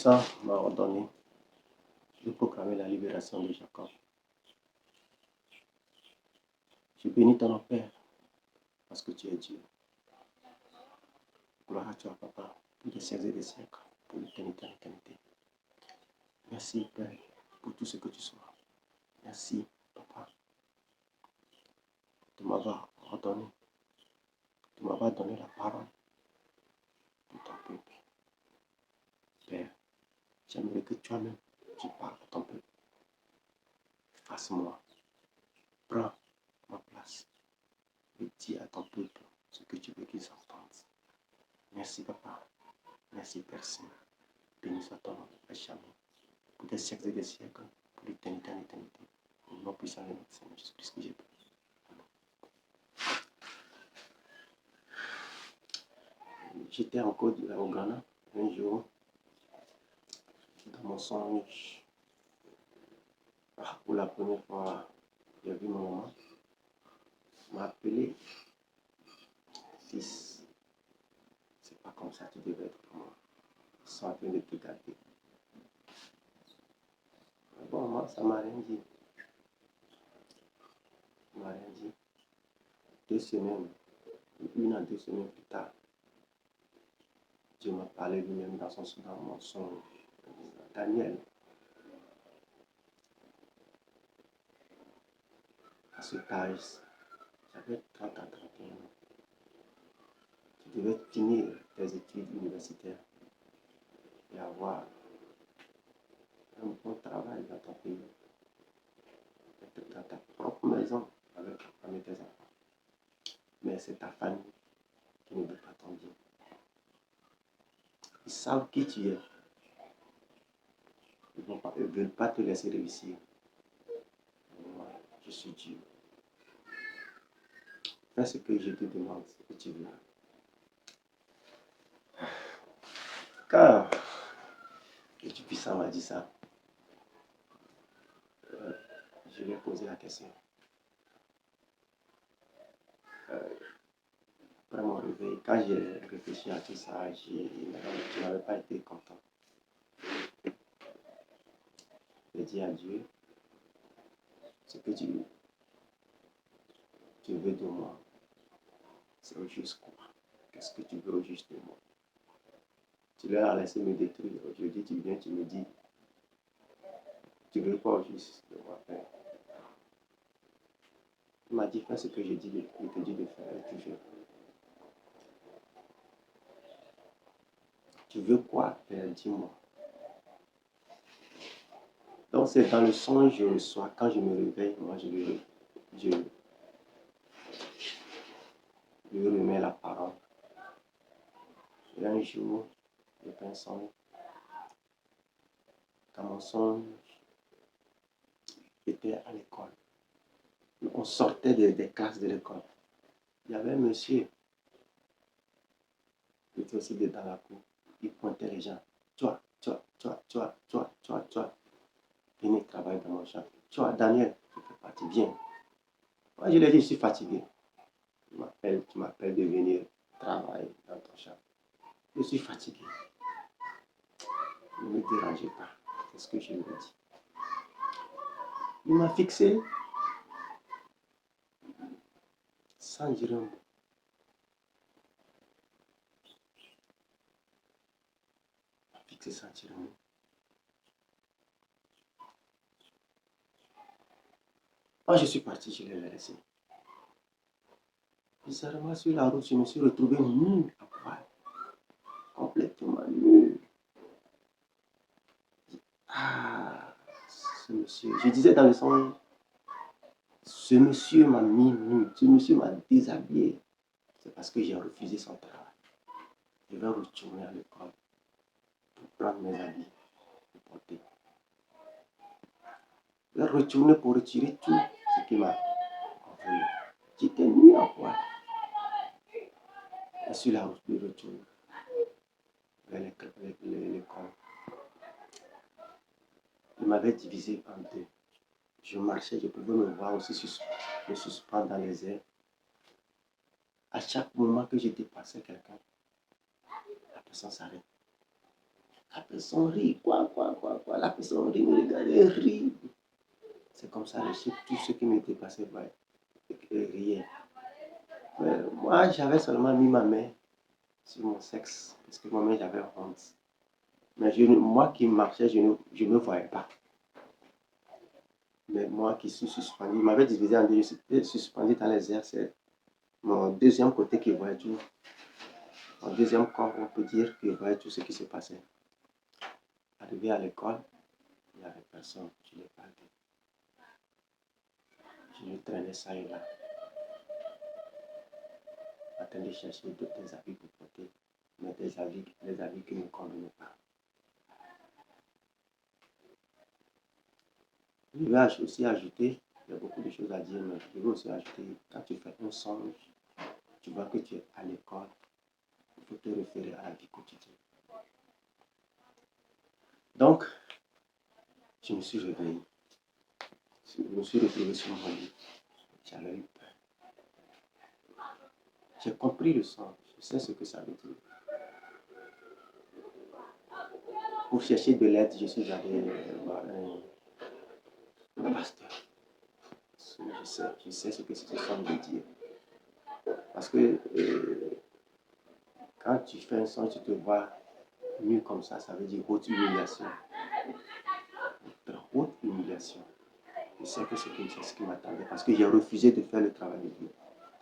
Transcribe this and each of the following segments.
Tout-Puissant m'a ordonné de proclamer la libération de Jacob. Je bénis ton nom, Père, parce que tu es Dieu. Gloire à toi, Papa, pour des siècles et des siècles, pour l'éternité en éternité. Merci, Père, pour tout ce que tu sois. Merci, Papa, de m'avoir ordonné, de m'avoir donné la parole pour ton peuple. Père, j'aimerais que toi-même, tu parles à ton peuple. Fasse-moi, prends ma place et dis à ton peuple ce que tu veux qu'ils entendent. Merci, Papa. Merci, Père Saint. Béni soit ton nom à jamais. Pour des siècles et des siècles, pour l'éternité en éternité. Au nom puissant de notre Seigneur Jésus-Christ que j'ai prié. J'étais encore au Ghana un jour, dans mon songe. Pour la première fois, j'ai vu mon maman m'appeler fils. C'est pas comme ça que tu devais être pour moi. Ils sont en train de te garder. Bon, moi, ça m'a rien dit. Ça m'a rien dit. 2 semaines, 1 à 2 semaines plus tard, Dieu m'a parlé lui-même dans mon songe. Daniel, à ce âge, j'avais 30 à 31 ans. Tu devais finir tes études universitaires et avoir un bon travail dans ton pays. Être dans ta propre maison avec ta femme et tes enfants. Mais c'est ta famille qui ne veut pas ton bien. Ils savent qui tu es. Ils ne veulent pas te laisser réussir. Moi, je suis Dieu. Fais ce que je te demande et tu verras. Car le Tout-Puissant m'a dit ça, je lui ai posé la question. Après mon réveil, quand j'ai réfléchi à tout ça, je n'avais pas été content. J'ai dit à Dieu, ce que tu veux de moi, c'est au juste quoi? Qu'est-ce que tu veux au juste de moi? Tu leur as laissé me détruire. Aujourd'hui, tu viens, tu me dis, tu veux quoi au juste de moi? Il m'a dit, fais ce que je te dis de faire et tu fais. Tu veux quoi, Père? Dis-moi. Donc, c'est dans le songe le soir, quand je me réveille, moi, je lui remets la parole. Et un jour, j'ai fait un songe. Dans mon songe, j'étais à l'école. On sortait des classes de l'école. Il y avait un monsieur qui était aussi dans la cour. Il pointait les gens. Toi, venez travailler dans mon champ. Toi, Daniel, tu fais partie, viens. Moi, je lui ai dit, je suis fatigué. Tu m'appelles de venir travailler dans ton champ. Je suis fatigué. Ne me dérangez pas. C'est ce que je lui ai dit. Il m'a fixé sans dire un mot. Il m'a fixé sans dire un mot. Quand je suis parti, je l'ai laissé. Bizarrement, sur la route, je me suis retrouvé nu à poil. Complètement nu. Ah, ce monsieur. Je disais dans le songe, ce monsieur m'a mis nu. Ce monsieur m'a déshabillé. C'est parce que j'ai refusé son travail. Je vais retourner à l'école pour prendre mes habits et porter. Je vais retourner pour retirer tout ce qu'il m'a envoyé. J'étais nu à poil. Et sur la route de retour vers l'école, il m'avait divisé en deux. Je marchais, je pouvais me voir aussi me suspendre dans les airs. À chaque moment que je dépassais quelqu'un, la personne s'arrête. La personne rit, quoi, la personne rit, me regarde et rit. C'est comme ça, tout ce qui m'était passé, riait. Moi, j'avais seulement mis ma main sur mon sexe, parce que moi-même, j'avais honte. Mais moi qui marchais, je ne voyais pas. Mais moi qui suis suspendu, il m'avait divisé en deux, j'étais suspendu dans les airs, c'est mon deuxième côté qui voyait tout. Mon deuxième corps, on peut dire qu'il voyait tout ce qui se passait. Arrivé à l'école, il n'y avait personne, je n'ai pas vu. Je lui traînais ça et là. J'attendais de chercher des habits pour porter, mais des habits qui ne me convenaient pas. Je vais aussi ajouter, il y a beaucoup de choses à dire, mais je vais aussi ajouter, quand tu fais un songe, tu vois que tu es à l'école, il faut te référer à la vie quotidienne. Donc, je me suis réveillé. Je me suis retrouvé sur mon lit. J'avais eu peur. J'ai compris le songe. Je sais ce que ça veut dire. Pour chercher de l'aide, je suis allé voir un pasteur. Je sais ce que ce songe veut dire. Parce que quand tu fais un songe, tu te vois nu comme ça veut dire haute humiliation. Haute humiliation. Je sais que c'est ce qui m'attendait parce que j'ai refusé de faire le travail de Dieu.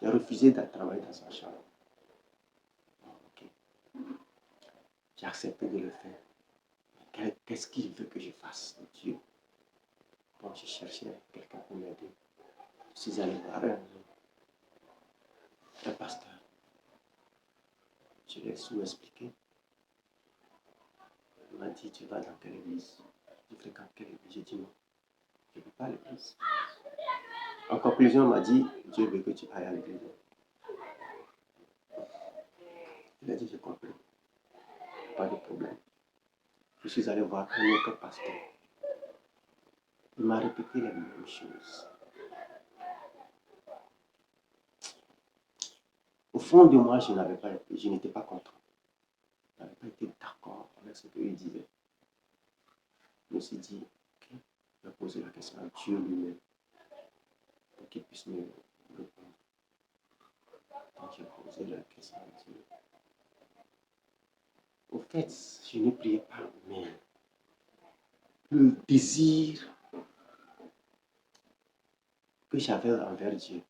J'ai refusé de travailler dans sa chambre. Okay. J'ai accepté de le faire. Qu'est-ce qu'il veut que je fasse, Dieu? Bon, je cherchais quelqu'un pour m'aider. Je suis allé voir un pasteur. Je lui ai sous-expliqué. Il m'a dit, tu vas dans quelle église? Tu fréquentes quelle église? J'ai dit non, je ne veux pas à l'église. En conclusion, il m'a dit, Dieu veut que tu ailles à l'église. Il a dit, j'ai compris. Pas de problème. Je suis allé voir un autre pasteur. Il m'a répété les mêmes choses. Au fond de moi, je n'étais pas content. Je n'avais pas été d'accord avec ce qu'il disait. Je me suis dit, ok, je vais poser la question à Dieu lui-même pour qu'il puisse me répondre. Donc j'ai posé la question à Dieu. Au fait, je ne priais pas, mais le désir que j'avais envers Dieu,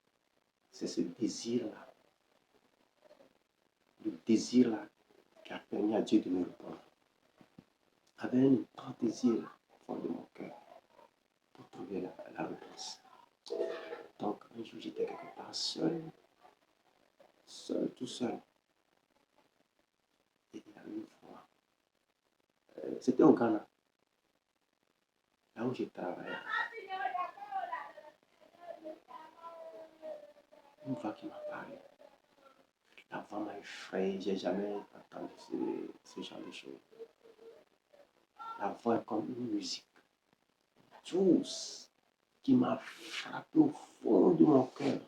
c'est ce désir-là. Le désir-là qui a permis à Dieu de me répondre. J'avais un grand désir au fond de mon cœur pour trouver la réponse. Donc, un jour, j'étais quelque part seul, tout seul. Et il y a une fois, c'était au Ghana, là où j'ai travaillé. Une fois qu'il m'a parlé, la voix m'a effrayé, j'ai jamais entendu ce genre de choses. La voix est comme une musique douce qui m'a frappé au fond de mon cœur.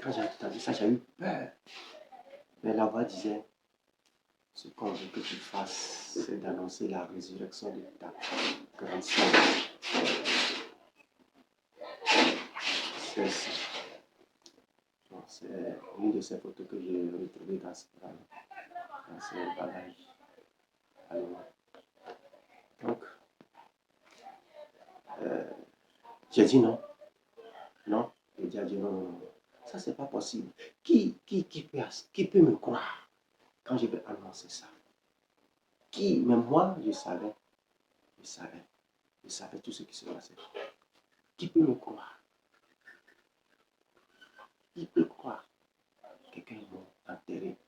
Quand j'ai entendu ça, j'ai eu peur. Mais la voix disait, ce qu'on veut que tu fasses, c'est d'annoncer la résurrection de ta grande sœur. C'est une de ces photos que j'ai retrouvées dans ce bagage. Alors, donc, j'ai dit non. Non. J'ai dit à Dieu, non. Ça, c'est pas possible. Qui peut me croire quand je vais annoncer ça? Qui? Même moi, je savais tout ce qui se passait. Qui peut me croire? Qui peut croire? Quelqu'un m'a enterré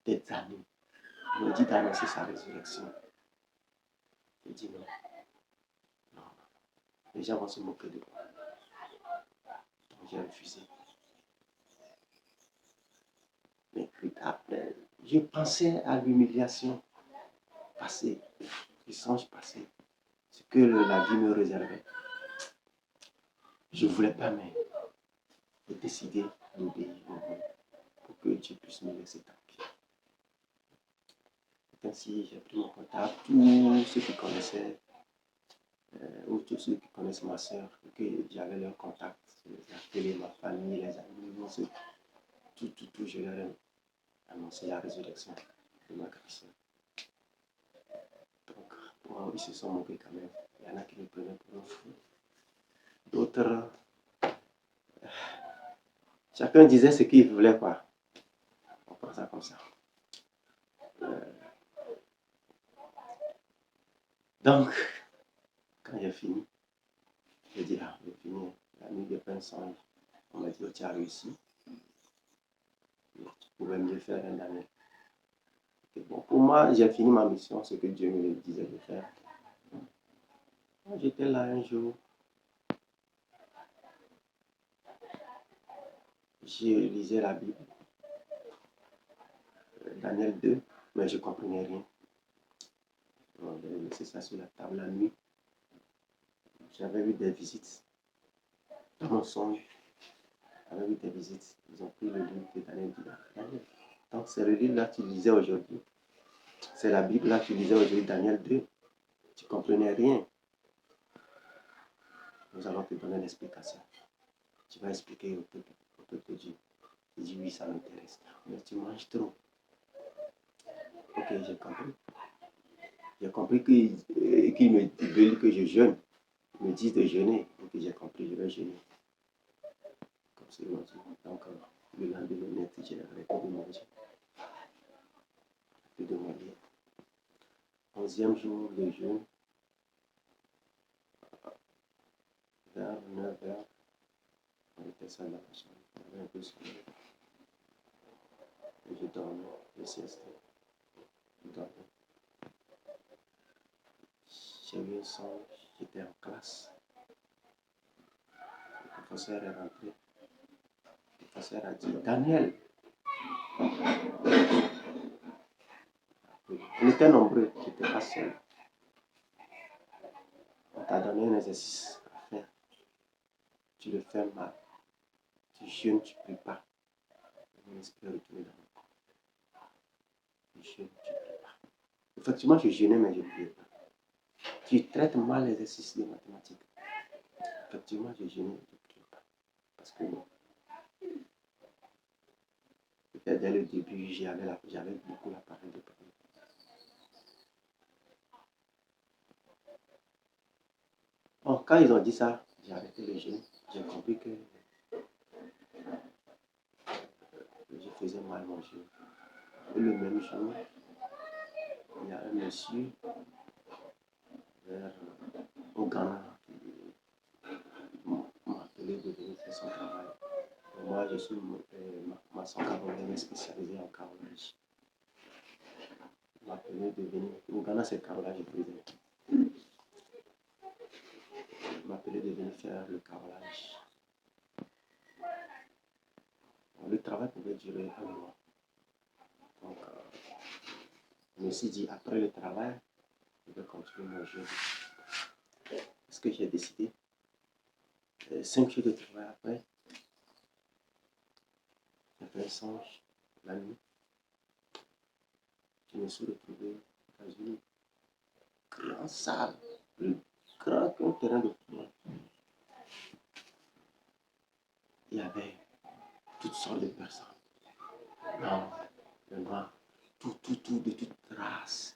des années. Il me dit d'annoncer sa résurrection. J'ai dit non. Non. Les gens vont se moquer de moi. Donc j'ai refusé. Mais plus tard, je pensais à l'humiliation passée, le songe passé, ce que la vie me réservait. Je ne voulais pas, mais j'ai décidé d'obéir pour que Dieu puisse me laisser tranquille. Ainsi, j'ai pris mon portable, tous ceux qui connaissaient, ou tous ceux qui connaissent ma soeur, que j'avais leur contact, j'ai appelé ma famille, les amis, tout, je leur ai annoncé la résurrection de ma grand-soeur. Donc, wow, ils se sont moqués quand même. Il y en a qui me prenaient pour un fou. D'autres, chacun disait ce qu'il voulait, quoi. On prend ça comme ça. Donc, quand j'ai fini, j'ai dit, ah, j'ai fini. La nuit de plein songe. On m'a dit, oh, tu as réussi. Tu pouvais mieux faire un année. Bon, pour moi, j'ai fini ma mission, ce que Dieu me disait de faire. J'étais là un jour, je lisais la Bible, Daniel 2, mais je ne comprenais rien. J'avais laissé ça sur la table la nuit. J'avais eu des visites dans mon songe. J'avais eu des visites. Ils ont pris le livre de Daniel. Donc, c'est le livre-là que tu lisais aujourd'hui. C'est la Bible-là que tu lisais aujourd'hui, Daniel 2. Tu ne comprenais rien. Nous allons te donner l'explication. Tu vas expliquer au peuple de Dieu. Il dit oui, ça m'intéresse. Mais tu manges trop. Ok, j'ai compris. J'ai compris qu'ils me veulent que je jeûne. Ils me disent de jeûner. Ok, j'ai compris, je vais jeûner. Comme c'est dit. Donc, le lendemain, j'ai arrêté de manger. De demander. 11e jour de jeûne, vers 9h, on était seul dans la chambre. J'avais un peu sommeil. Et je dormais, je siestais. Je dormais. J'ai eu un songe, j'étais en classe. Le professeur est rentré. Le professeur a dit, Daniel. On était nombreux, je n'étais pas seul. On t'a donné un exercice à faire. Tu le fais mal. Tu jeûnes, tu ne pries pas. Mon esprit est retourné dans mon corps. Tu jeûnes, tu ne pries pas. Effectivement, je jeûnais, mais je ne priais pas. Tu traites mal l'exercice de mathématiques. Effectivement, je jeûnais, je ne priais pas. Parce que peut-être dès le début, j'avais beaucoup l'appareil de prier. Bon, quand ils ont dit ça, j'ai arrêté le jeûne. J'ai compris que je faisais mal mon jeûne. Et le même jour, il y a un monsieur au Ghana qui m'a appelé de venir faire son travail. Et moi, je suis maçon camerounais spécialisé en carrelage. Il m'a appelé de venir. Au Ghana, c'est carrelage privé. Il m'a appelé de venir faire le carrelage. Le travail pouvait durer un mois. Donc, je me suis dit, après le travail, je vais continuer mon jeu. Ce que j'ai décidé, 5 jours de travail après, j'ai fait un songe la nuit. Je me suis retrouvé dans une grande salle, plus grande qu'un terrain de football. Il y avait toutes sortes de personnes. Non, le noir, tout, de toute race.